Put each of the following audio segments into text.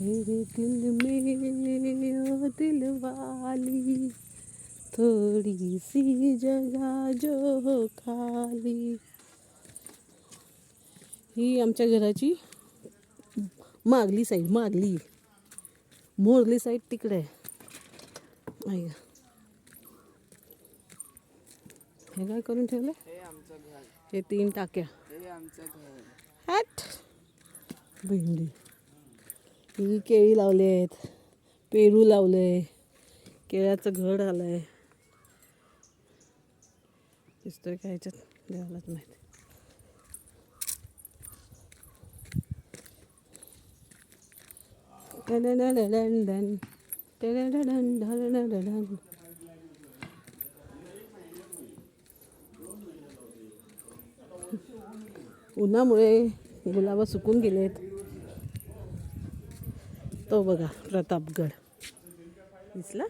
तेरे दिल में ओ दिल वाली थोड़ी सी जगह जो हो खाली. ही आमच्या घराची मागली साईड, मागली मोरली साईड तिकडे आहे. हे काय करून ठेवलं? हे 3 टाक्या. हॅट भेंडी. ही केळी लावले आहेत, पेरू लावले, केळ्याचं घड आलंय. दिसतोय काय ह्याच्यात देवालाच माहिती. उन्हामुळे गुलाब सुकून गेलेत. तो बघा प्रतापगड दिसला.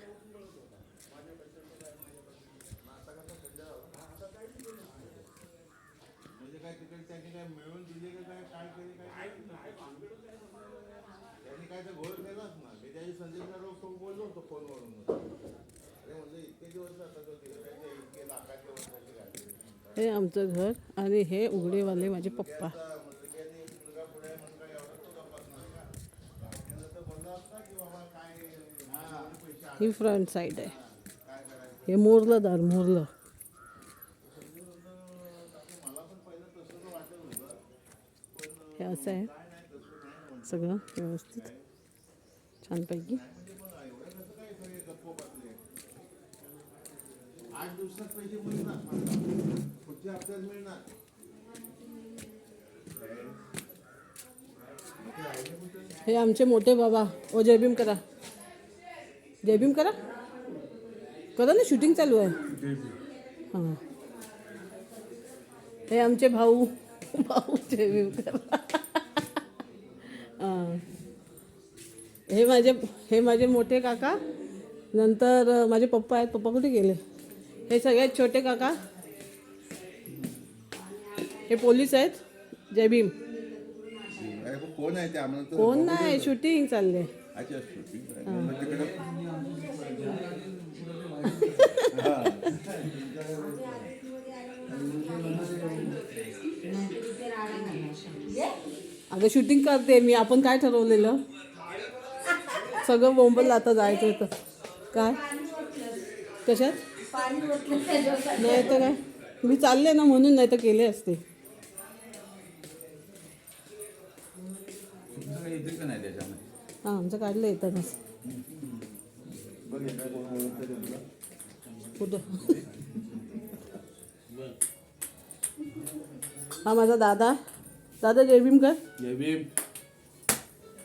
हे आमचं घर आणि हे उघडेवाले माझे पप्पा. ही फ्रंट साईड आहे. हे मोरलं दार, मोरलं. हे असं आहे सगळं व्यवस्थित छानपैकी. हे आमचे मोठे बाबा. ओ जय भीम करा, जय भीम करा, करा ना, शूटिंग चालू आहे. हां हे आमचे भाऊ, भाऊ जय भीम करा. हां हे माझे मोठे काका. नंतर माझे पप्पा आहेत. पप्पा कुठे गेले? हे सगळ्यात छोटे काका. हे पोलीस आहेत. जय भीम. कोण आहे ते आम्हाला? कोण नाही, शूटिंग चालले. अगं शूटिंग करते मी. आपण काय ठरवलेलं? सगळं बोंबल आता जायचं होतं. काय कशात? नाही तर काय, मी चालले ना म्हणून, नाही तर केले असते. हां आमचं काढलं येतातच. कुठं? हा माझा दादा. दादा जय भीम कर. जय भीम.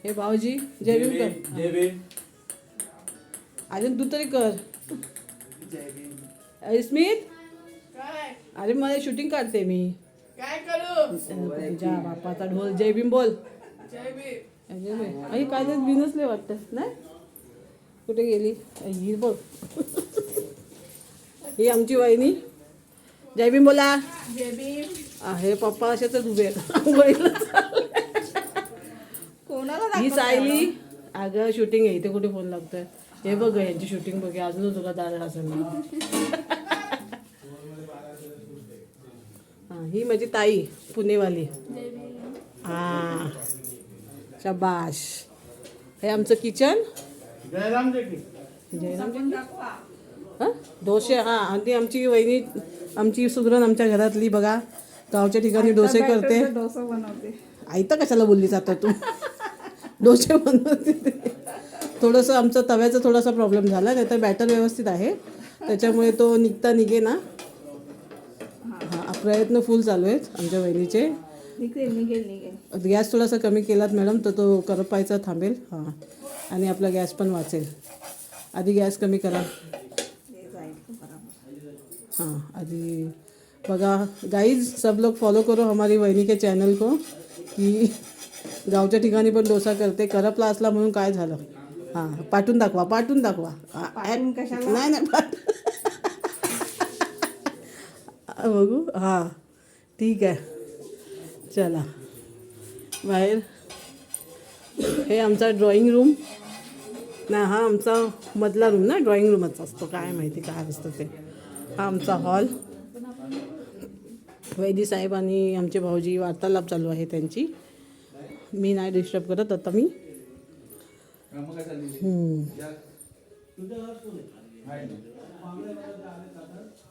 हे भाऊजी जय भीम कर. जय भीम. अजून तू तरी कर. जय भीम. अरे स्मित, अरे मला शूटिंग काढते मी. काय करू? तुझ्या बापाचा ढोल. जय भीम बोल. जय भीम. आई काय ते बिनसले वाटतं नाही. कुठे गेली? ही बघ. ही आमची वहिनी. जय भीम बोला. जय भीम. हे पप्पा असेच उभे. कोणाला ही सायली. अगं शूटिंग आहे इथे. कुठे फोन लागतोय? हे बघ यांची शूटिंग बघ. अजून तुला दादा असं. हां ही माझी ताई पुणेवाली. हां शाबाश. हे आमचं किचन. जयराम जय. जयराम हां डोसे. हां आणि आमची वहिनी, आमची सुगरण आमच्या घरातली बघा गावच्या ठिकाणी डोसे करते. डोसा बनवते. आई तर कशाला बोलली जातं तू? डोसे बनवते. थोडंसं आमचं तव्याचा थोडासा प्रॉब्लेम झाला, नाही तर बॅटर व्यवस्थित आहे. त्याच्यामुळे तो निघे ना. हां प्रयत्न फुल चालू आहेत आमच्या वहिनीचे. निघेल. गॅस थोडासा कमी केलात मॅडम तर तो करपायचा थांबेल. हां आणि आपला गॅस पण वाचेल. आधी गॅस कमी करा. हाँ अभी बघा गाइज, सब लोग फॉलो करो हमारी वहिनी के चॅनल को. की गावच्या ठिकाणी पण डोसा करते. करपला असला म्हणून काय झालं? हां पाठवून दाखवा, पाठवून दाखवा. नाही नाही बघू. हां ठीक आहे चला बाहेर. हे आमचा ड्रॉइंग रूम नाही, हा आमचा मधला रूम ना, ड्रॉइंग रूमच असतो, काय माहिती काय असतं ते. हा आमचा हॉल. वैदी साहेब आणि आमचे भाऊजी वार्तालाप चालू आहे त्यांची. मी नाही डिस्टर्ब करत आता मी. मग काय चालली? हम्म. या.